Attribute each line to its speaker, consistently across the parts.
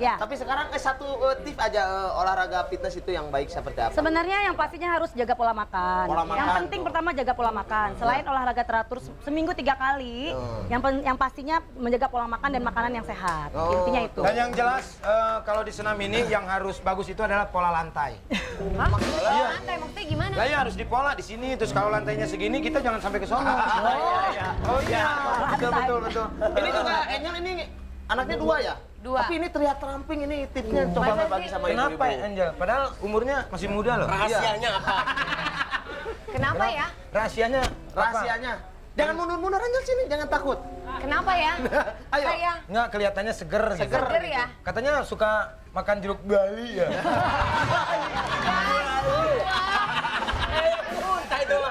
Speaker 1: Iya.
Speaker 2: Tapi sekarang satu tips aja olahraga fitness itu yang baik seperti apa?
Speaker 1: Sebenarnya yang pastinya harus jaga pola makan.
Speaker 2: Pola makan,
Speaker 1: Yang penting
Speaker 2: tuh.
Speaker 1: pertama jaga pola makan. Selain olahraga teratur seminggu 3 kali, yang pastinya menjaga pola makan dan makanan yang sehat. Intinya itu.
Speaker 3: Dan yang jelas kalau di senam ini yang harus bagus itu adalah pola lantai.
Speaker 4: Hah?
Speaker 3: Iya.
Speaker 4: Lantai maksudnya gimana?
Speaker 3: Lah ya harus dipola di sini, terus kalau lantainya segini kita jangan sampai ke sono. Oh iya.
Speaker 2: Betul. Ini juga Angel ini anaknya 2 ya?
Speaker 4: 2.
Speaker 2: Tapi ini terlihat ramping, ini tipsnya coba bagi sama ibu-ibu.
Speaker 3: Kenapa Angel? Padahal umurnya masih muda loh.
Speaker 2: Rahasianya apa?
Speaker 4: Kenapa ya?
Speaker 3: Rahasianya.
Speaker 2: Rahasianya. Jangan mundur-mundur Angel sini, jangan takut.
Speaker 4: Kenapa ya?
Speaker 2: Ayo.
Speaker 4: Saya
Speaker 3: Enggak kelihatannya seger.
Speaker 2: Seger.
Speaker 4: seger ya?
Speaker 3: Katanya suka makan jeruk Bali ya.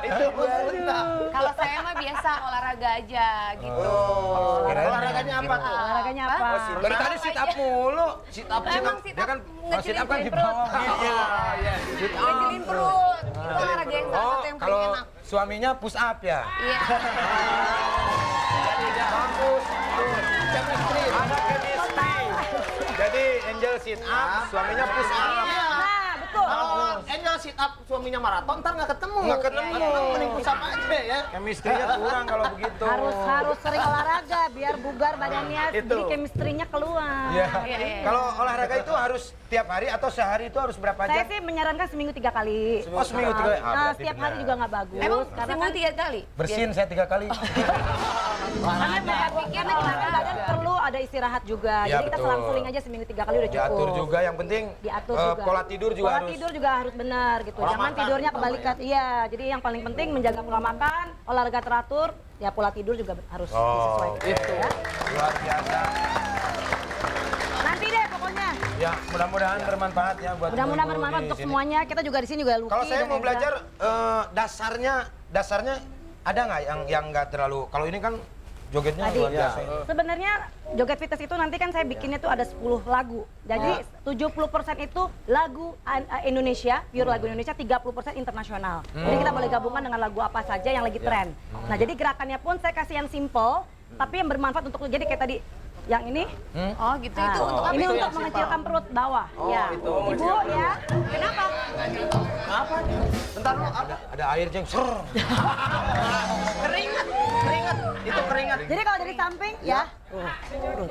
Speaker 2: Itu muntah.
Speaker 4: Kalau saya mah biasa olahraga aja gitu.
Speaker 2: Olahraganya apa tuh?
Speaker 1: Olahraganya apa?
Speaker 3: Dari tadi sit up mulu. Sit up.
Speaker 4: Emang sit
Speaker 3: Dia
Speaker 4: up
Speaker 3: kan sit up kan di
Speaker 4: ngecilin perut.
Speaker 3: bawah gitu. Sit up.
Speaker 4: Ngecilin perut. Itu olahraga yang salah satu yang paling
Speaker 3: kalau
Speaker 4: enak.
Speaker 3: suaminya push up ya.
Speaker 4: Iya.
Speaker 3: Bagus. Chemistry. Ada chemistry. Jadi Angel sit up, suaminya push up.
Speaker 1: Nah, betul.
Speaker 2: Kalau Angel sit up suaminya maraton, ntar nggak ketemu.
Speaker 3: Nggak ketemu.
Speaker 2: Mending push up aja ya.
Speaker 3: Chemistry-nya kurang kalau begitu.
Speaker 1: Harus sering olahraga biar bugar badannya,
Speaker 3: Itu.
Speaker 1: jadi chemistry-nya keluar.
Speaker 3: Iya.
Speaker 4: Iya.
Speaker 3: Kalau olahraga itu harus tiap hari atau sehari itu harus berapa
Speaker 1: Saya
Speaker 3: jam?
Speaker 1: sih menyarankan seminggu 3 kali.
Speaker 3: Oh, seminggu 3 kali. Ah,
Speaker 1: Nah,
Speaker 3: berarti
Speaker 1: setiap
Speaker 3: benar.
Speaker 1: hari juga nggak bagus.
Speaker 4: Emang
Speaker 1: karena
Speaker 4: seminggu
Speaker 1: kan
Speaker 4: 3 kali?
Speaker 3: Bersin saya 3 kali.
Speaker 1: karena olahraga badan perlu ada istirahat juga.
Speaker 3: Iya,
Speaker 1: Jadi kita
Speaker 3: betul.
Speaker 1: selang-seling aja seminggu 3 kali udah cukup.
Speaker 3: Diatur juga, yang penting
Speaker 1: Diatur juga.
Speaker 3: pola tidur juga
Speaker 1: Pola
Speaker 3: harus.
Speaker 1: tidur juga harus benar gitu.
Speaker 2: Pola
Speaker 1: Jangan
Speaker 2: makan
Speaker 1: tidurnya
Speaker 2: terutama
Speaker 1: kebalikan. Iya, jadi yang paling penting menjaga pola makan, olahraga teratur, ya pola tidur juga harus disesuaikan.
Speaker 3: Itu
Speaker 1: Ya.
Speaker 3: luar biasa.
Speaker 1: Nanti deh pokoknya.
Speaker 3: Ya, mudah-mudahan bermanfaat ya buat
Speaker 1: Mudah-mudahan
Speaker 3: ibu-ibu
Speaker 1: bermanfaat
Speaker 3: di
Speaker 1: untuk
Speaker 3: sini.
Speaker 1: semuanya. Kita juga di sini juga Lucky
Speaker 3: Kalau saya
Speaker 1: dan
Speaker 3: mau
Speaker 1: Eza.
Speaker 3: belajar dasarnya ada nggak yang nggak terlalu. Kalau ini kan jogetnya
Speaker 1: Tadi,
Speaker 3: luar biasa.
Speaker 1: sebenarnya joget fitness itu nanti kan saya bikinnya tuh ada 10 lagu. Jadi 70% itu lagu Indonesia, pure lagu Indonesia, 30% internasional. Jadi kita boleh gabungkan dengan lagu apa saja yang lagi tren. Nah jadi gerakannya pun saya kasih yang simple, tapi yang bermanfaat untuk jadi kayak tadi yang ini.
Speaker 4: Oh gitu,
Speaker 1: Nah,
Speaker 4: itu untuk apa?
Speaker 1: ini
Speaker 2: itu
Speaker 1: untuk
Speaker 2: yang
Speaker 1: mengecilkan perut bawah. Ya.
Speaker 2: itu.
Speaker 1: Ibu ya.
Speaker 4: Kenapa?
Speaker 2: Apa? Bentar lu, apa?
Speaker 3: Ada air jeng.
Speaker 2: Keringat. Itu keringat.
Speaker 1: Jadi kalau dari samping ya.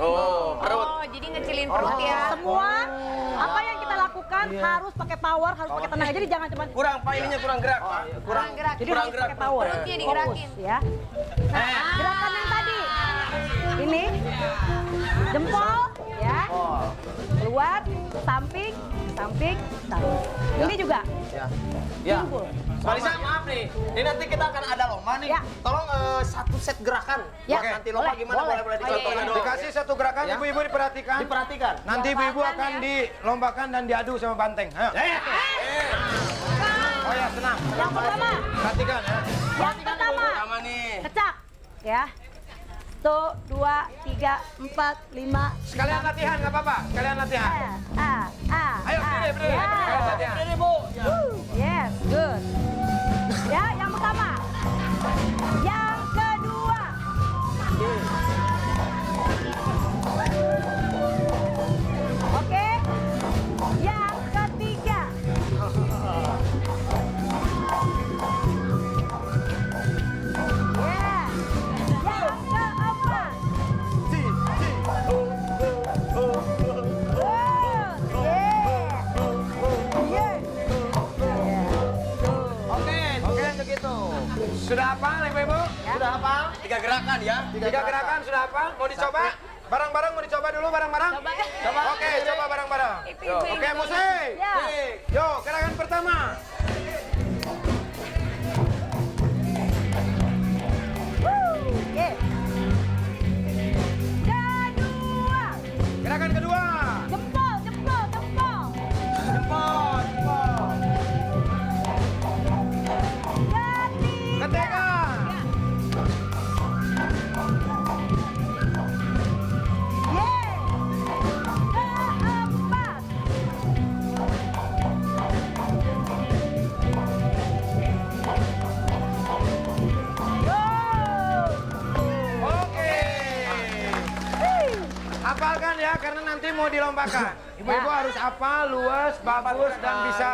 Speaker 2: Oh, perut.
Speaker 4: Oh, jadi ngecilin perut ya.
Speaker 1: Semua apa yang kita lakukan harus pakai power, harus pakai tenaga. Jadi jangan cuma
Speaker 2: Kurang ininya kurang gerak, Pak.
Speaker 4: Kurang gerak.
Speaker 1: jadi harus pakai power.
Speaker 4: Perutnya digerakin.
Speaker 1: Fokus, ya. Nah, gerakan yang tadi. Ini jempol ya. Keluar, samping, samping. Ini juga.
Speaker 2: Ya. Ya.
Speaker 1: Simpul.
Speaker 2: Marisa, maaf nih. Ini nanti kita akan ada lomba nih.
Speaker 1: Ya.
Speaker 2: Tolong 1 set gerakan.
Speaker 1: Ya.
Speaker 2: Buat nanti lomba
Speaker 1: Boleh,
Speaker 2: gimana?
Speaker 1: boleh.
Speaker 2: Boleh dicontohnya dong.
Speaker 3: Dikasih satu gerakan,
Speaker 2: Ya.
Speaker 3: ibu-ibu diperhatikan.
Speaker 2: Diperhatikan.
Speaker 3: Nanti ibu-ibu akan dilombakan dan diadu sama banteng. Ayo. Oh ya, senang.
Speaker 1: Yang pertama,
Speaker 3: Perhatikan ya.
Speaker 1: yang pertama.
Speaker 2: nih.
Speaker 1: Kecak. Ya. 1, 2, 3, 4, 5.
Speaker 3: Sekalian latihan, nggak apa-apa. Sekalian latihan. Ayo, berdiri.
Speaker 1: Ya.
Speaker 3: Sekalian latihan.
Speaker 2: Ini, Bu.
Speaker 1: Yes, good. Ya, yang pertama. Yang kedua. Oke. Yang ketiga. Ya. Yang keempat.
Speaker 2: Oke, begitu.
Speaker 3: Sudah hafal ibu-ibu?
Speaker 2: Sudah hafal?
Speaker 3: 3 gerakan ya. 3 gerakan sudah hafal? Mau dicoba? Bareng-bareng mau dicoba dulu bareng-bareng?
Speaker 4: Coba ya.
Speaker 3: Coba. Oke, coba bareng-bareng.
Speaker 4: Itu
Speaker 3: Yo,
Speaker 4: ibu-ibu.
Speaker 3: Oke, musik.
Speaker 1: Ya.
Speaker 3: Yo, gerakan pertama.
Speaker 1: Oke. Kedua.
Speaker 3: Gerakan kedua.
Speaker 1: Jempol, jempol, jempol.
Speaker 3: Jempol, jempol.
Speaker 1: Ketiga.
Speaker 3: Ketiga.
Speaker 1: Keempat.
Speaker 3: mau dilombakan. Ibu-ibu harus apa, luas, bagus, dan bisa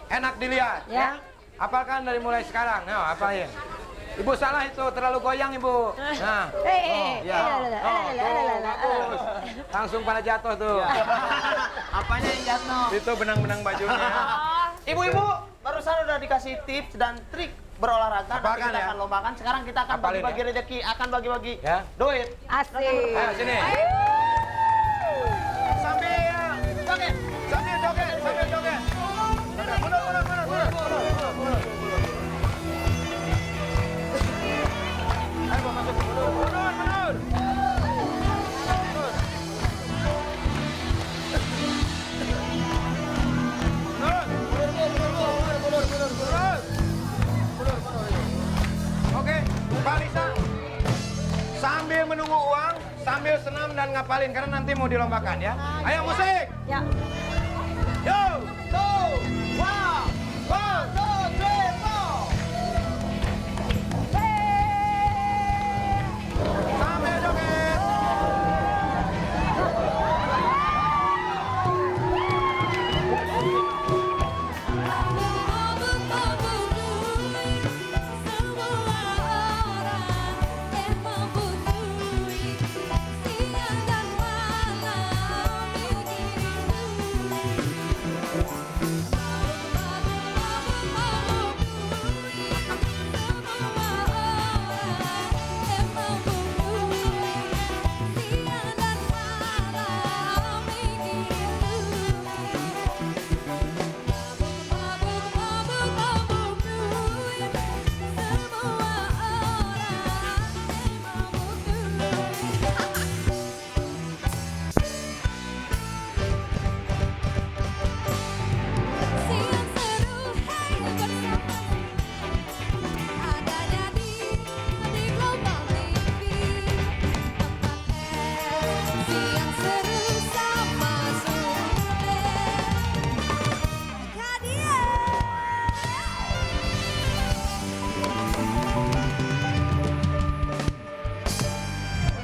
Speaker 3: enak dilihat.
Speaker 1: Ya.
Speaker 3: Apalkan dari mulai sekarang. Nah, apain? Ibu salah itu, terlalu goyang ibu. Nah, bagus. Langsung pada jatuh tuh.
Speaker 2: Apanya yang jatuh?
Speaker 3: Itu benang-benang bajunya.
Speaker 2: Ibu-ibu, barusan udah dikasih tips dan trik berolahraga. Nanti
Speaker 3: Apalkan
Speaker 2: kita
Speaker 3: ya?
Speaker 2: akan lombakan. Sekarang kita akan
Speaker 3: Apalin
Speaker 2: bagi-bagi
Speaker 3: ya?
Speaker 2: rezeki, akan bagi-bagi
Speaker 3: Ya.
Speaker 2: duit.
Speaker 1: Asik.
Speaker 3: Ayo sini. Sambil joget, sambil joget, sambil joget. Mundur. Ayo masuk, mundur. Oke, Mbak Lisa. Sambil menunggu uang, sambil senam dan ngapalin karena nanti mau dilombakan ya. Ayo musik.
Speaker 1: Ya.
Speaker 3: Yo.
Speaker 2: 2, 1, 2, 3, 4.
Speaker 3: Sambil joget.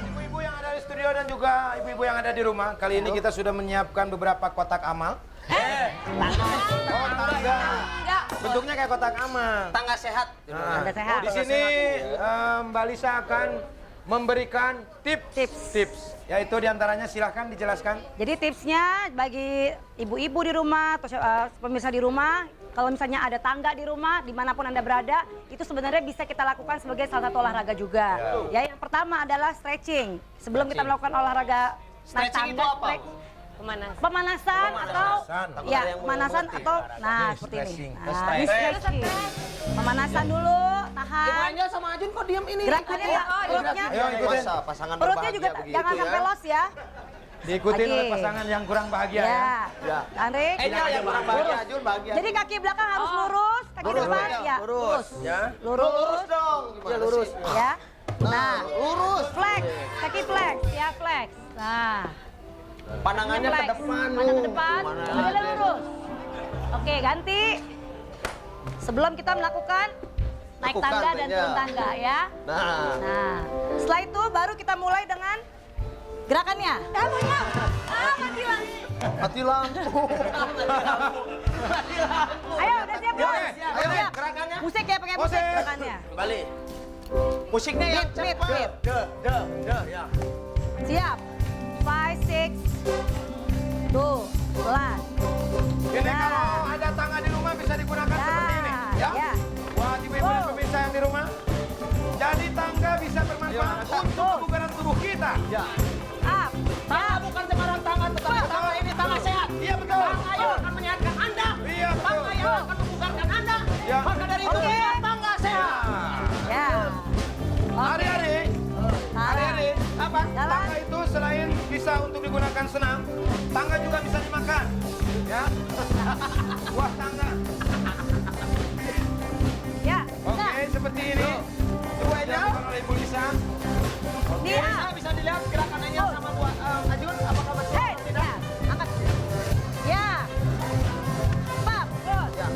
Speaker 3: Ibu-ibu yang ada di studio dan juga ibu-ibu yang ada di rumah, kali ini kita sudah menyiapkan beberapa kotak amal. Oh, tangga. Bentuknya kayak kotak amal.
Speaker 2: Tangga sehat.
Speaker 3: Nah,
Speaker 1: Tangga sehat.
Speaker 3: di sini Mbak Lisa akan memberikan tips. Yaitu diantaranya silahkan dijelaskan.
Speaker 1: Jadi tipsnya bagi ibu-ibu di rumah atau pemirsa di rumah, kalau misalnya ada tangga di rumah, dimanapun Anda berada, itu sebenarnya bisa kita lakukan sebagai salah satu olahraga juga. Ya, yang pertama adalah stretching. Sebelum kita melakukan olahraga naik
Speaker 2: Stretching itu
Speaker 1: tangga,
Speaker 2: apa?
Speaker 1: pemanasan atau ya pemanasan atau seperti ini.
Speaker 3: Stretching.
Speaker 1: Nah, ini stretching. Pemanasan dulu,
Speaker 2: Ibu
Speaker 1: tahan.
Speaker 2: Angel sama Ajun kok diem ini?
Speaker 1: Gerakannya ya, perutnya.
Speaker 3: Ayo ikutin.
Speaker 2: Masa pasangan
Speaker 1: Perutnya juga
Speaker 2: berbahagia
Speaker 1: jangan
Speaker 2: begitu
Speaker 1: sampai
Speaker 2: ya?
Speaker 1: los ya.
Speaker 3: Diikutin oleh
Speaker 1: Lagi.
Speaker 3: pasangan yang kurang bahagia ya.
Speaker 1: Ya.
Speaker 2: Ya.
Speaker 1: Tarik.
Speaker 2: Angel yang kurang bahagia, Ajun bahagia.
Speaker 1: Jadi kaki belakang harus lurus, kaki
Speaker 2: Lurus,
Speaker 1: depan
Speaker 2: ya,
Speaker 1: ya
Speaker 2: lurus.
Speaker 3: Ya.
Speaker 2: Lurus dong.
Speaker 3: Ya, lurus.
Speaker 2: sih?
Speaker 1: ya. Nah,
Speaker 2: Lurus.
Speaker 1: flex, kaki flex, ya flex. Nah,
Speaker 2: Pandangannya
Speaker 1: flex.
Speaker 2: ke depan.
Speaker 1: Pandang ke depan,
Speaker 2: Mana
Speaker 1: badannya
Speaker 2: ada?
Speaker 1: lurus. Oke, ganti. Sebelum kita melakukan naik
Speaker 2: Lakukan,
Speaker 1: tangga dan
Speaker 2: ya.
Speaker 1: turun tangga ya.
Speaker 2: Nah.
Speaker 1: Nah, setelah itu baru kita mulai dengan gerakannya. Mati lampu.
Speaker 2: Mati lampu.
Speaker 1: Ayo, udah siap belum?
Speaker 3: Oke,
Speaker 2: ayo,
Speaker 1: Siap.
Speaker 2: gerakannya.
Speaker 1: Musik ya, pakai musik
Speaker 3: Musik.
Speaker 1: gerakannya.
Speaker 2: Kembali. Musiknya yang
Speaker 1: Beat,
Speaker 2: cepat.
Speaker 1: beat.
Speaker 2: Ya.
Speaker 1: Siap. 5, 6, tuh, pelan.
Speaker 3: Ini
Speaker 1: Nah.
Speaker 3: kalau ada tangga di rumah bisa digunakan
Speaker 1: Nah,
Speaker 3: seperti ini. Ya.
Speaker 1: ya.
Speaker 3: Buat ibu-ibu dan pemirsa yang di rumah. Jadi tangga bisa bermanfaat untuk kebugaran tubuh kita.
Speaker 2: Ya.
Speaker 1: Up.
Speaker 2: Tangga bukan sembarang tangga, tetapi tangga ini tangga sehat.
Speaker 3: Iya betul.
Speaker 2: Tangga yang akan menyehatkan Anda.
Speaker 3: Iya betul.
Speaker 2: Tangga yang akan membugarkan Anda.
Speaker 3: Ya.
Speaker 2: Maka dari itu,
Speaker 1: Oke.
Speaker 2: tangga sehat.
Speaker 1: Ya. Oke.
Speaker 3: Adik-adik, adik-adik, apa?
Speaker 1: Jalan.
Speaker 3: Tangga itu selain bisa untuk digunakan senam, tangga juga bisa dimakan. Ya. Buah tangga.
Speaker 1: Ya.
Speaker 3: Oke,
Speaker 1: Nah,
Speaker 3: seperti ini.
Speaker 2: Ibu Angel.
Speaker 3: Dilakukan oleh Ibu Lisa.
Speaker 1: di
Speaker 2: Bisa,
Speaker 1: up.
Speaker 2: bisa dilihat gerakan Angel sama buat Ajun. Apakah masih
Speaker 1: Hey,
Speaker 2: atau tidak?
Speaker 1: ya. Angkat. Ya. Pap, terus.
Speaker 2: Ya.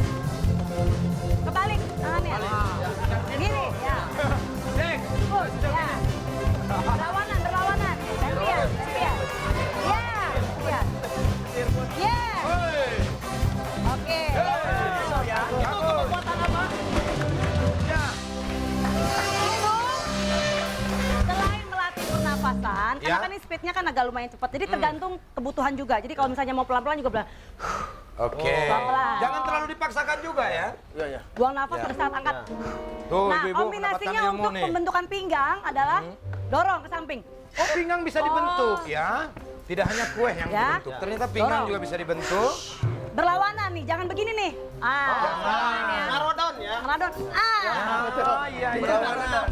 Speaker 1: Kebalik tangannya. Gini, ya.
Speaker 3: Cek.
Speaker 1: Push, ya. Berlawanan. Gantian. Ya. Ya. ini speednya kan agak lumayan cepat. Jadi tergantung kebutuhan juga. Jadi kalau misalnya mau pelan-pelan juga bilang,
Speaker 3: Oke.
Speaker 1: Pelan-pelan.
Speaker 3: Jangan terlalu dipaksakan juga ya.
Speaker 2: Iya, iya.
Speaker 1: buang nafas pada saat angkat.
Speaker 3: Tuh,
Speaker 1: Nah,
Speaker 3: ibu-ibu
Speaker 1: kombinasinya
Speaker 3: mendapatkan ilmu
Speaker 1: untuk
Speaker 3: nih.
Speaker 1: pembentukan pinggang adalah dorong ke samping.
Speaker 3: Oh, pinggang bisa dibentuk ya. Tidak hanya kue yang
Speaker 1: Ya.
Speaker 3: dibentuk. Ternyata pinggang
Speaker 1: Dorong.
Speaker 3: juga bisa dibentuk.
Speaker 1: Berlawanan nih, jangan begini nih.
Speaker 2: Narrow down ya.
Speaker 1: Radon.
Speaker 3: Oh, iya iya.
Speaker 1: Berlawanan.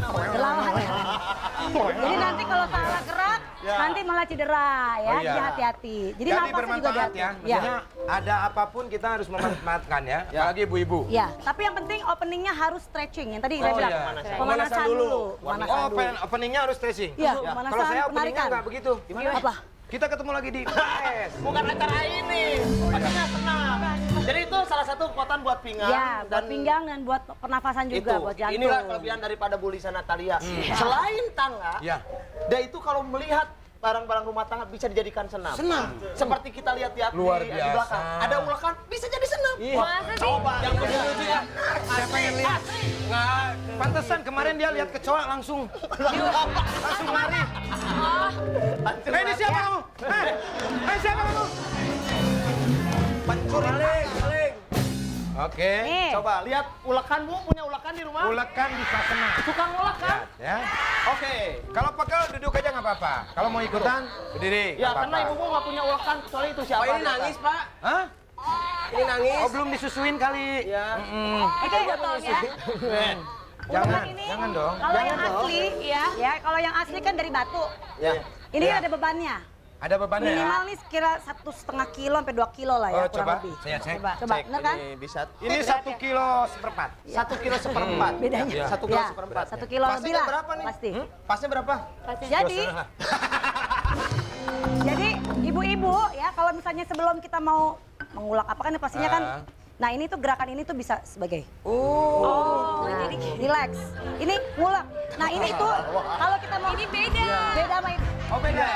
Speaker 1: Jadi nanti kalau salah gerak, nanti malah cedera ya.
Speaker 3: Oh, iya.
Speaker 1: Jadi hati-hati. Jadi nafasnya juga
Speaker 3: bermanfaat
Speaker 1: diatur.
Speaker 3: ya. Maksudnya ada apapun kita harus memanfaatkan ya. Apalagi ibu-ibu.
Speaker 1: Ya, tapi yang penting openingnya harus stretching. Yang tadi saya
Speaker 3: Oh,
Speaker 1: bilang,
Speaker 3: iya.
Speaker 1: pemanasan dulu. Pemanasan
Speaker 3: Oh,
Speaker 1: dulu.
Speaker 3: openingnya harus stretching.
Speaker 1: Iya,
Speaker 3: Ya.
Speaker 1: pemanasan,
Speaker 3: Kalau saya openingnya
Speaker 1: penarikan.
Speaker 3: nggak begitu. Gimana?
Speaker 1: Apa?
Speaker 3: Kita ketemu lagi di PS.
Speaker 2: Bukan acara ini. Pastinya senam. Jadi itu salah satu kekuatan buat pinggang.
Speaker 1: Ya, buat pinggang dan buat pernafasan juga, buat jantung.
Speaker 2: Inilah kelebihan daripada Bu Lisa Natalia. Selain tangga,
Speaker 3: Ya.
Speaker 2: dia itu kalau melihat barang-barang rumah tangga bisa dijadikan senam.
Speaker 3: Senam.
Speaker 2: Seperti kita lihat-lihat
Speaker 3: Luar
Speaker 2: di
Speaker 3: biasa.
Speaker 2: belakang. Ada ulakan, bisa jadi senam.
Speaker 4: Masa sih?
Speaker 2: Coba. Yang lebih lucu ya.
Speaker 3: Saya pengen lihat. Nggak, pantesan kemarin dia lihat kecoa langsung lari. Ini siapa kamu? Siapa kamu?
Speaker 2: Pencuri maling.
Speaker 3: Oke.
Speaker 1: Nih.
Speaker 2: Coba lihat ulakan, Bu. Punya ulakan di rumah?
Speaker 3: Ulekan bisa kena.
Speaker 2: Suka ngulek kan?
Speaker 3: Ya.
Speaker 2: Oke.
Speaker 3: Kalau pegel duduk aja nggak apa-apa. Kalau mau ikutan berdiri.
Speaker 2: Ya,
Speaker 3: nggak
Speaker 2: karena
Speaker 3: apa-apa.
Speaker 2: ibu nggak punya ulakan kecuali itu siapa?
Speaker 5: Pak, ini nangis, Pak.
Speaker 3: Hah?
Speaker 5: Ini nangis.
Speaker 3: Oh belum disusuin kali.
Speaker 5: Ya.
Speaker 1: Itu botolnya.
Speaker 3: Jangan,
Speaker 1: Ulakan ini,
Speaker 3: jangan dong.
Speaker 1: Kalau yang asli, ya kalau yang asli kan dari batu.
Speaker 2: Ya.
Speaker 1: Ini
Speaker 3: Ya.
Speaker 1: ada bebannya.
Speaker 3: Ada bebannya ya?
Speaker 1: Minimal nih sekira 1,5 kilo sampai 2 kilo lah ya,
Speaker 3: Oh,
Speaker 1: kurang
Speaker 3: coba.
Speaker 1: lebih.
Speaker 3: Saya cek.
Speaker 1: Coba, bener kan?
Speaker 2: Ini bisa.
Speaker 3: Ini 1 kilo seperempat.
Speaker 2: 1 kilo seperempat.
Speaker 1: Bedanya.
Speaker 2: 1 kilo
Speaker 1: Ya,
Speaker 2: seperempat.
Speaker 1: 1 kilo lebih
Speaker 2: Pasnya
Speaker 1: lah.
Speaker 2: berapa nih?
Speaker 1: Pasti.
Speaker 2: Pasnya berapa?
Speaker 1: Jadi ibu-ibu ya kalau misalnya sebelum kita mau mengulak apa kan pastinya kan. Nah ini tuh gerakan ini tuh bisa sebagai. Nah, jadi relax. Ini ngulak. Nah ini tuh kalau kita mau ini beda. Beda sama itu.
Speaker 3: Oh beda.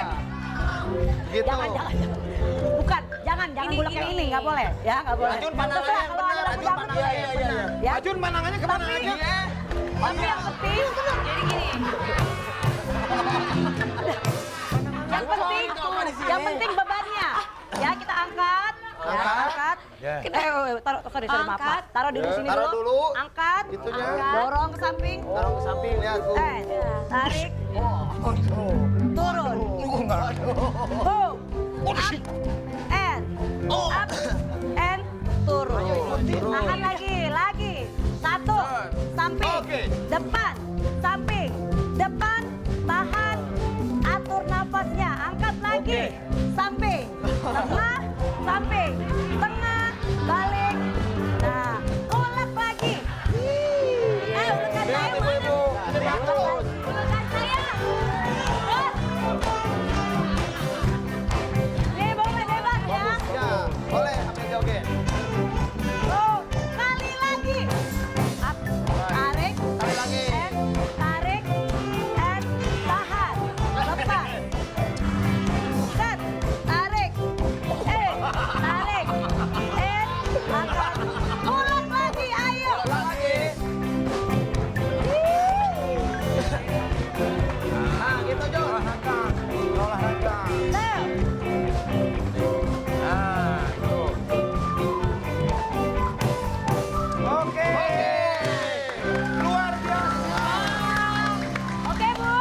Speaker 2: Gitu.
Speaker 1: Jangan. Bukan, jangan ngulak yang ini, nggak boleh. Ya, nggak boleh.
Speaker 2: Ajun pandangannya
Speaker 1: Terserah,
Speaker 2: yang
Speaker 1: kalau
Speaker 2: benar.
Speaker 1: ada
Speaker 2: Ajun
Speaker 1: lagu
Speaker 2: pandangannya yang benar.
Speaker 1: Ya.
Speaker 3: Ajun pandangannya kemana
Speaker 1: Tapi-
Speaker 3: aja?
Speaker 1: Tapi yang penting,
Speaker 4: Jadi gini.
Speaker 1: yang penting bebannya. Ya kita angkat. Ya, angkat.
Speaker 3: Ya.
Speaker 1: Taruh, sorry, maaf, maaf. Taruh di sini
Speaker 2: Taruh dulu.
Speaker 1: Angkat.
Speaker 2: Itunya.
Speaker 1: Angkat. Dorong ke samping.
Speaker 2: Taruh ke samping lihat tuh.
Speaker 1: Tarik. Turun. Boom. Up. And. Up. And. Turun. Tahan lagi. 1. Samping.
Speaker 3: Oke.
Speaker 1: Depan. Samping. Depan. Tahan. Atur nafasnya. Angkat lagi. Samping. Tengah. Samping. Tengah. Balik. Nah. Ulek lagi. Ulekan saya mana? Ulekan saya. Nih, boleh bebas ya.
Speaker 2: Ya, boleh sambil joget.
Speaker 1: Oh, kali lagi. Up. Tarik.
Speaker 2: Tarik lagi.
Speaker 1: And tarik. And tahan. Lepas. Set. Tarik. Tarik. And angkat. Ulang lagi, ayo.
Speaker 2: Nah, gitu Jo.
Speaker 3: Olahraga.
Speaker 1: Nah,
Speaker 3: Nah, itu. Oke. Luar biasa.
Speaker 1: oke Bu.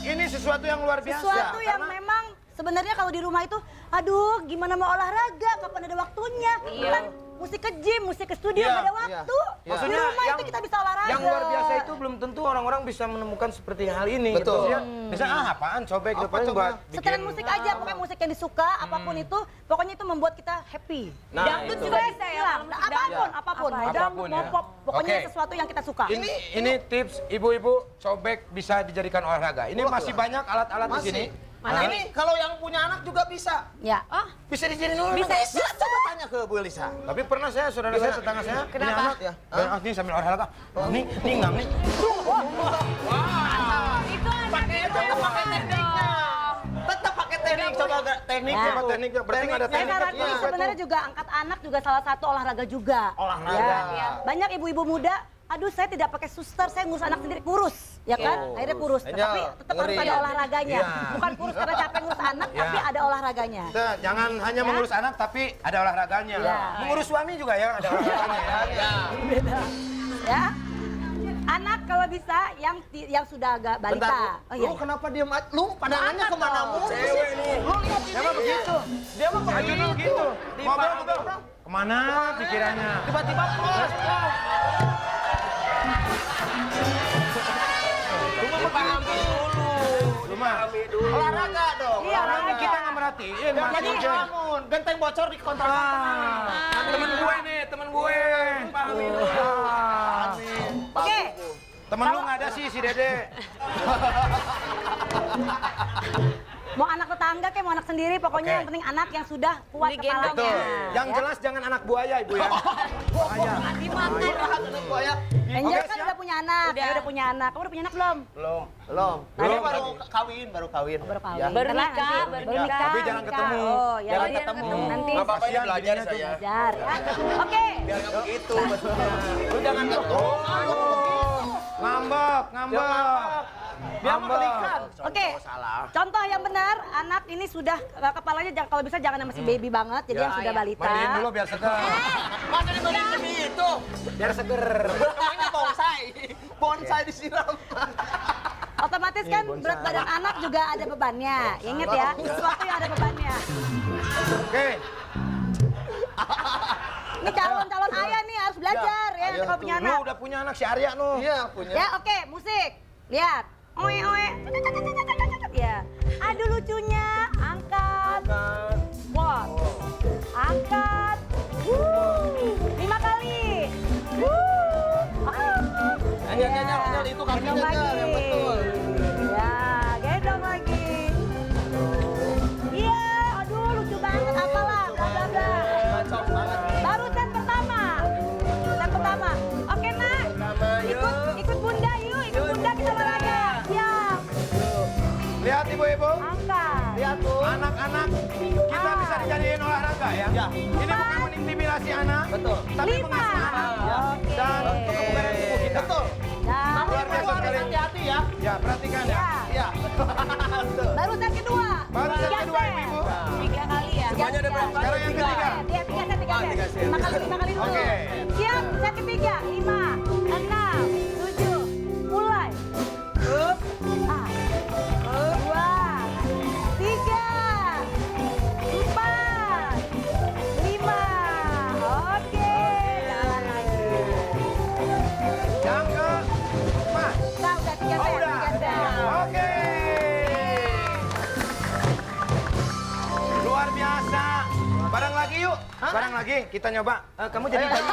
Speaker 3: Ini sesuatu yang luar biasa.
Speaker 1: Sesuatu yang
Speaker 3: Karena-
Speaker 1: memang sebenarnya kalau di rumah itu, aduh gimana mau olahraga, kapan ada waktunya. Kan mesti ke gym, mesti ke studio,
Speaker 3: Iya,
Speaker 1: nggak ada
Speaker 2: iya.
Speaker 1: waktu.
Speaker 3: Maksudnya
Speaker 1: Di rumah
Speaker 3: yang-
Speaker 1: itu kita bisa olahraga.
Speaker 3: Yang luar biasa itu belum tentu orang-orang bisa menemukan seperti hal ini.
Speaker 2: Betul.
Speaker 3: Gitu. Bisa apaan cobek
Speaker 2: Apa
Speaker 3: gitu paling
Speaker 2: coba?
Speaker 3: buat
Speaker 1: Setelan
Speaker 3: bikin-
Speaker 1: musik aja, pokoknya musik yang disuka, apapun itu, pokoknya itu membuat kita happy.
Speaker 2: Nah,
Speaker 4: Dangdut
Speaker 2: itu.
Speaker 4: juga bisa ya.
Speaker 1: Hilang.
Speaker 4: Kalau
Speaker 1: Nah,
Speaker 4: musik
Speaker 1: apapun,
Speaker 4: dangdut.
Speaker 1: apapun. Mau
Speaker 3: Apapun
Speaker 1: dangdut, mau
Speaker 3: ya.
Speaker 1: pop, pokoknya
Speaker 3: Oke.
Speaker 1: sesuatu yang kita suka.
Speaker 3: Ini tips ibu-ibu cobek bisa dijadikan olahraga. Ini masih banyak alat-alat di
Speaker 2: Masih.
Speaker 3: sini.
Speaker 2: Nah, ini kalau yang punya anak juga bisa.
Speaker 1: Ya.
Speaker 2: Bisa dijadiin olahraga. Bisa. Coba tanya ke Bu Lisa.
Speaker 3: Tapi pernah saudara saya, tetangga saya, punya
Speaker 4: Kenapa?
Speaker 3: anak ya. Dan ini sambil olahraga. Nih nggak nih.
Speaker 4: Itu anaknya itu
Speaker 2: Tetap pakai tekniknya. Tetap pakai teknik. Coba teknik.
Speaker 1: Nah.
Speaker 3: Coba tekniknya, berarti nggak ada
Speaker 1: Saya
Speaker 3: teknik.
Speaker 1: saranin
Speaker 3: Iya.
Speaker 1: sebenarnya juga angkat anak juga salah satu olahraga juga.
Speaker 2: Olahraga.
Speaker 1: Ya. Banyak ibu-ibu muda aduh saya tidak pakai suster, saya ngurus anak sendiri, kurus, ya kan? Akhirnya kurus,
Speaker 2: Ayo,
Speaker 1: tapi tetap harus
Speaker 2: ngeri.
Speaker 1: ada olahraganya.
Speaker 3: Iya.
Speaker 1: Bukan kurus karena capek ngurus anak,
Speaker 3: Iya.
Speaker 1: tapi ada olahraganya.
Speaker 3: Tuh, jangan hanya mengurus anak tapi ada olahraganya.
Speaker 1: Ya.
Speaker 3: Mengurus suami juga ya ada olahraganya ya.
Speaker 1: Ya. Anak kalau bisa yang sudah agak balita.
Speaker 2: Bentar,
Speaker 1: Oh iya.
Speaker 2: lu kenapa diam aja? Lu pandangannya
Speaker 1: Anak
Speaker 2: kemana
Speaker 1: dong.
Speaker 2: mulu sih?
Speaker 3: Cewek nih.
Speaker 2: Lu lihat ini.
Speaker 3: Dia mah begitu.
Speaker 2: Dia mah
Speaker 3: Maju dulu gitu.
Speaker 2: Di
Speaker 3: Ngobrol. Kemana pikirannya?
Speaker 2: Tiba-tiba pos. Lu mah pahami dulu.
Speaker 3: Rumah.
Speaker 2: Olahraga dong.
Speaker 1: Iya,
Speaker 3: Orang
Speaker 1: olahraga.
Speaker 3: kita nggak merhatiin.
Speaker 2: Jadi
Speaker 3: Masih aja.
Speaker 2: bangun, genteng bocor di kontrakan.
Speaker 3: Temen gue nih, temen gue. Ah.
Speaker 1: Oke.
Speaker 3: Temen lu nggak ada sih si Dede.
Speaker 1: Mau anak tetangga kayak mau anak sendiri, pokoknya
Speaker 3: Oke.
Speaker 1: yang penting anak yang sudah kuat
Speaker 4: Digendong.
Speaker 1: kepalanya.
Speaker 3: Betul. Yang
Speaker 1: Ya.
Speaker 3: jelas jangan anak buaya ibu ya. Buaya.
Speaker 2: Buaya.
Speaker 1: Angel
Speaker 3: Oke,
Speaker 1: kan
Speaker 3: siap.
Speaker 1: udah punya anak,
Speaker 4: Udah.
Speaker 1: saya udah punya anak. Kamu udah punya anak belum?
Speaker 2: Belum.
Speaker 1: Belum.
Speaker 2: Ini baru kawin.
Speaker 1: Baru kawin.
Speaker 2: Ya.
Speaker 4: Baru
Speaker 1: Karena
Speaker 4: nikah,
Speaker 1: nanti-
Speaker 4: baru
Speaker 1: baru
Speaker 4: nikah.
Speaker 1: nikah.
Speaker 3: Tapi jangan
Speaker 1: nikah.
Speaker 3: ketemu.
Speaker 1: Oh, ya.
Speaker 2: Jangan
Speaker 1: Nanti-
Speaker 2: ketemu.
Speaker 1: Nanti
Speaker 3: Nggak apa-apa ini
Speaker 2: Kasihan
Speaker 3: belajar
Speaker 2: bininya tuh.
Speaker 3: saya.
Speaker 1: belajar. Ya. Oke.
Speaker 2: Biar nggak begitu. Lu jangan ketemu.
Speaker 3: Ngambek, ngambek.
Speaker 2: Biar mah belikan.
Speaker 1: Oke. Contoh yang benar, anak ini sudah kepalanya kalau bisa jangan yang masih baby banget, jadi
Speaker 3: Ya,
Speaker 1: yang sudah
Speaker 4: iya.
Speaker 1: balita.
Speaker 3: Mandiin dulu biar seger.
Speaker 2: Masa dibanding demi itu?
Speaker 3: Biar seger.
Speaker 2: Ini bonsai. Bonsai disiram.
Speaker 1: Otomatis kan berat badan anak juga ada bebannya. Ingat ya, sesuatu yang ada bebannya.
Speaker 3: Oke.
Speaker 1: Ini calon-calon ayah nih harus belajar ya, nanti kalau punya
Speaker 3: Lu
Speaker 1: anak.
Speaker 3: udah punya anak si Arya nu.
Speaker 2: Iya, punya.
Speaker 1: Ya oke, musik. Lihat. Oe oe. Ya. Aduh lucunya. Angkat. Squat. Angkat. 5 kali.
Speaker 2: Nyal, itu kakinya
Speaker 1: Gendong
Speaker 2: nyal, yang
Speaker 1: lagi.
Speaker 2: betul.
Speaker 1: Ya, gendong lagi. Iya, aduh lucu banget. Apalah, bla bla bla.
Speaker 2: Cocok banget.
Speaker 1: Baru set pertama. Set pertama. Oke, Nak. Ikut Bunda yuk, ikut Bunda kita olahraga. Siap.
Speaker 3: Lihat ibu-ibu.
Speaker 1: Angkat.
Speaker 2: Lihat tuh.
Speaker 3: Anak-anak kita bisa dijadiin olahraga ya.
Speaker 2: Ya.
Speaker 3: Ini bukan mengintimidasi anak,
Speaker 2: Betul.
Speaker 3: tapi
Speaker 1: 5.
Speaker 3: mengasah anak
Speaker 1: Oke.
Speaker 3: dan kebugaran tubuh kita.
Speaker 2: Betul.
Speaker 1: Nah,
Speaker 3: Luar biasa sekali.
Speaker 2: Hati-hati ya.
Speaker 3: Ya, perhatikan ya.
Speaker 1: ya.
Speaker 2: Iya.
Speaker 1: Baru set kedua.
Speaker 3: Baru set
Speaker 1: 3
Speaker 3: kedua
Speaker 1: set.
Speaker 3: ibu-ibu.
Speaker 4: 3 kali ya.
Speaker 1: Semuanya
Speaker 2: ada berapa?
Speaker 3: Sekarang yang ketiga.
Speaker 1: Iya, 3 set, 3 set. 5 kali dulu.
Speaker 3: Oke.
Speaker 1: Siap, set ketiga. 5, 6, 7. Mulai. 2, 3, 4, 5. Oke, jalan lagi.
Speaker 3: Yang ke-4.
Speaker 1: Nah, udah 3
Speaker 3: Oh,
Speaker 1: set,
Speaker 3: udah.
Speaker 1: 3 set.
Speaker 3: Oke. Luar biasa. Bareng lagi yuk. Bareng lagi kita nyoba. Kamu jadi bayi.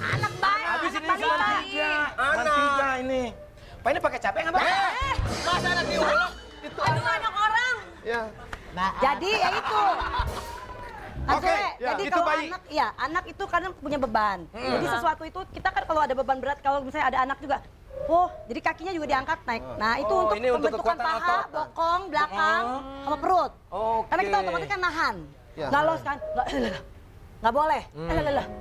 Speaker 1: Anak bayi.
Speaker 3: Habis ini
Speaker 1: anak
Speaker 3: cuma
Speaker 1: balita.
Speaker 3: 3. Cuma 3 ini. Pak ini pakai capek nggak Pak?
Speaker 2: Masa anak diulek? Itu
Speaker 4: Aduh anak orang.
Speaker 2: Ya.
Speaker 1: Jadi ya itu.
Speaker 3: Oke,
Speaker 1: Oke,
Speaker 3: ya,
Speaker 1: jadi
Speaker 3: itu
Speaker 1: kalau
Speaker 3: bayi.
Speaker 1: anak, ya anak itu kadang punya beban. Jadi sesuatu itu kita kan kalau ada beban berat, kalau misalnya ada anak juga, oh jadi kakinya juga diangkat naik. Nah itu
Speaker 3: Oh,
Speaker 1: untuk
Speaker 3: ini untuk
Speaker 1: pembentukan
Speaker 3: kekuatan
Speaker 1: paha,
Speaker 3: otot.
Speaker 1: bokong, belakang, sama perut.
Speaker 3: Oke.
Speaker 1: Karena kita otomatis kan nahan.
Speaker 2: Ya.
Speaker 1: Nggak los kan? Nggak boleh.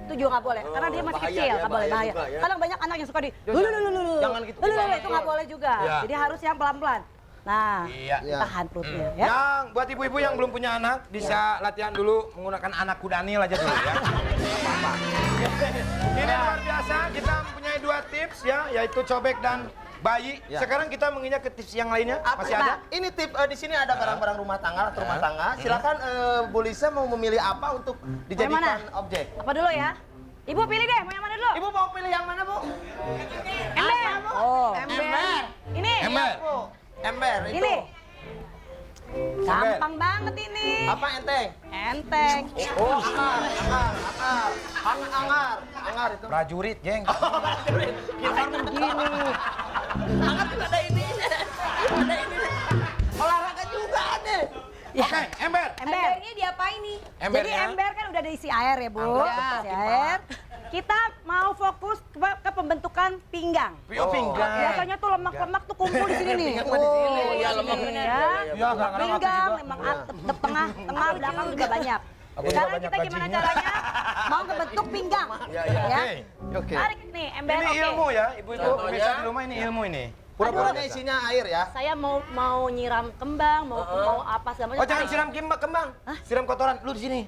Speaker 1: Itu juga nggak boleh. Karena dia masih
Speaker 2: bahaya
Speaker 1: kecil,
Speaker 2: ya,
Speaker 1: nggak boleh
Speaker 2: bahaya
Speaker 1: bahaya.
Speaker 2: juga ya.
Speaker 1: Kadang banyak anak yang suka di,
Speaker 2: Jangan gitu.
Speaker 1: itu nggak boleh juga.
Speaker 3: Ya.
Speaker 1: Jadi harus yang pelan-pelan. Nah,
Speaker 3: Iya.
Speaker 1: tahan perutnya ya.
Speaker 3: Yang buat ibu-ibu yang belum punya anak bisa latihan dulu menggunakan anak kudanil aja dulu ya. Ini luar biasa, kita mempunyai 2 tips ya, yaitu cobek dan bayi.
Speaker 2: Ya.
Speaker 3: Sekarang kita menginjak ke tips yang lainnya. Masih ada?
Speaker 2: Ini tip di sini ada barang-barang rumah tangga, alat rumah tangga. Silakan Bu Lisa mau memilih apa untuk dijadikan objek.
Speaker 1: Apa dulu ya? Ibu pilih deh, mau yang mana dulu?
Speaker 2: Ibu mau pilih yang mana, Bu?
Speaker 1: Ember. Oh.
Speaker 2: Ember.
Speaker 1: Ini.
Speaker 3: Ember.
Speaker 2: Bu, ember itu.
Speaker 1: Ini. Gampang banget ini.
Speaker 2: Apa enteng?
Speaker 1: Enteng.
Speaker 2: Oh, angar itu.
Speaker 3: Prajurit, geng.
Speaker 1: Angar begini.
Speaker 2: Angar juga ada ini. Ada ini. Olahraga juga ada.
Speaker 3: Oke, ember.
Speaker 1: Ember.
Speaker 4: Embernya diapain nih?
Speaker 1: Jadi
Speaker 3: Embernya.
Speaker 1: ember kan udah diisi air ya, Bu.
Speaker 3: Anggap.
Speaker 1: Isi air. Kita mau fokus ke pembentukan pinggang.
Speaker 3: Oh, pinggang.
Speaker 1: Biasanya tuh lemak-lemak tuh kumpul di sini nih.
Speaker 2: Pinggang mah di sini.
Speaker 4: Iya,
Speaker 1: di
Speaker 4: lemak
Speaker 1: sini
Speaker 4: bener.
Speaker 1: ya.
Speaker 3: Iya, kadang-kadang aku
Speaker 1: Pinggang,
Speaker 3: juga.
Speaker 1: lemak tengah, belakang juga banyak.
Speaker 3: Aku juga
Speaker 1: Sekarang
Speaker 3: banyak
Speaker 1: kita gimana
Speaker 3: gajinya.
Speaker 1: caranya? mau ngebentuk pinggang.
Speaker 3: Ya.
Speaker 1: Ya.
Speaker 2: Oke.
Speaker 1: Tarik nih, ember.
Speaker 3: Ini
Speaker 1: Oke.
Speaker 3: ilmu ya, ibu-ibu
Speaker 2: Contohnya?
Speaker 3: pemirsa di rumah ini ilmu ini.
Speaker 2: Pura-puranya isinya air ya.
Speaker 1: Saya mau nyiram kembang, mau apa segala macam.
Speaker 3: Oh jangan siram kembang, siram kotoran. Lu di sini.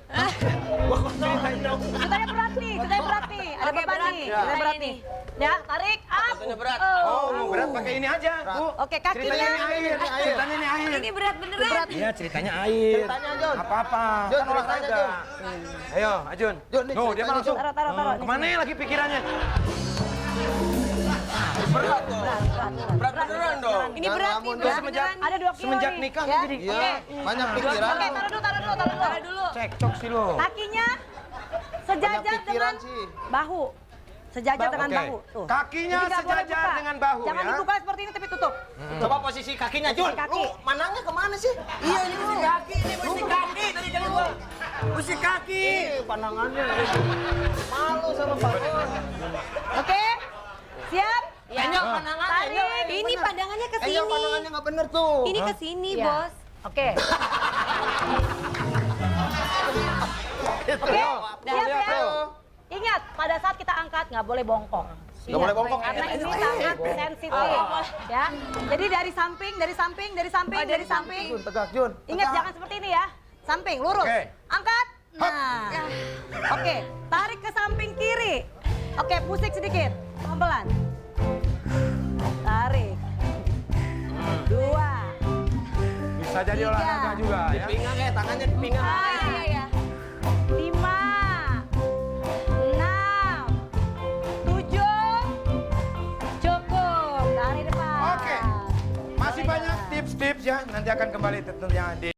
Speaker 3: Wah, ceritain dong.
Speaker 1: Ceritanya berat nih, ceritanya berat nih. Ada
Speaker 4: Oke,
Speaker 1: beban
Speaker 4: berat.
Speaker 1: nih,
Speaker 4: Ya.
Speaker 1: ceritanya berat nih. Ya, tarik, up.
Speaker 2: berat.
Speaker 3: Oh, mau berat pakai ini aja, Bu.
Speaker 1: Oke, kakinya.
Speaker 3: Ceritanya ini air, ceritanya ini air.
Speaker 4: Ini berat beneran.
Speaker 3: Iya, ceritanya air.
Speaker 2: Ceritanya, Jun.
Speaker 3: Apa-apa.
Speaker 2: Jun,
Speaker 3: Kan
Speaker 2: ceritanya,
Speaker 3: olahraga. Ayo, Ajun.
Speaker 2: Jun, nih
Speaker 3: Nuh, dia
Speaker 2: ceritanya,
Speaker 3: langsung.
Speaker 2: Jun.
Speaker 1: Taruh, taruh.
Speaker 3: Kemana lagi pikirannya?
Speaker 1: Berat
Speaker 2: beneran dong.
Speaker 4: Ini berat nih,
Speaker 2: Jangan
Speaker 4: berat
Speaker 3: semenjak-
Speaker 4: beneran.
Speaker 1: Ada 2 kilo
Speaker 3: Semenjak
Speaker 1: nih,
Speaker 3: nikah
Speaker 1: ya.
Speaker 3: jadi.
Speaker 2: Iya, banyak pikiran.
Speaker 1: Oke, taruh dulu.
Speaker 4: Taruh dulu.
Speaker 3: Cekcok sih lo.
Speaker 1: Kakinya sejajar
Speaker 2: Banyak pikiran
Speaker 1: dengan
Speaker 2: sih.
Speaker 1: bahu. Sejajar dengan
Speaker 3: Oke.
Speaker 1: bahu. Tuh.
Speaker 3: Kakinya
Speaker 1: Jadi nggak boleh
Speaker 3: sejajar
Speaker 1: buka.
Speaker 3: dengan bahu,
Speaker 1: Jangan
Speaker 3: ya.
Speaker 1: dibuka seperti ini tapi tutup.
Speaker 2: Coba posisi kakinya, Jun.
Speaker 1: Kaki.
Speaker 2: Lu manangnya kemana sih? Iya, ini mesti kaki, ini mesti kaki. Tadi kan gua. Mesti kaki. Pandangannya. Malu sama Pak.
Speaker 1: Oke? Siap?
Speaker 4: Ya.
Speaker 1: Tarik.
Speaker 4: Ini pandangannya ke
Speaker 2: Enggak,
Speaker 4: sini.
Speaker 2: pandangannya nggak bener tuh.
Speaker 4: Ini ke sini,
Speaker 1: Iya.
Speaker 4: Bos.
Speaker 1: Oke. Oke? Siap ya? Ingat, pada saat kita angkat nggak boleh bongkok.
Speaker 2: Nggak boleh bongkok.
Speaker 1: Karena ini sangat sensitif. Ya. Jadi dari samping.
Speaker 2: Jun, tegak, Jun.
Speaker 1: Ingat jangan seperti ini ya. Samping, lurus.
Speaker 3: Oke.
Speaker 1: Angkat. Nah. Oke, tarik ke samping kiri. Oke, pusing sedikit. Pelan-pelan. Tarik. 2.
Speaker 3: Bisa jadi
Speaker 1: Tiga.
Speaker 3: olahraga juga ya.
Speaker 2: Pinggang ya, tangannya di pinggang.
Speaker 4: Iya.
Speaker 1: 5. 6. 7. Cukup. Dari depan.
Speaker 3: Oke. Masih banyak tips-tips ya. Nanti akan kembali tentunya di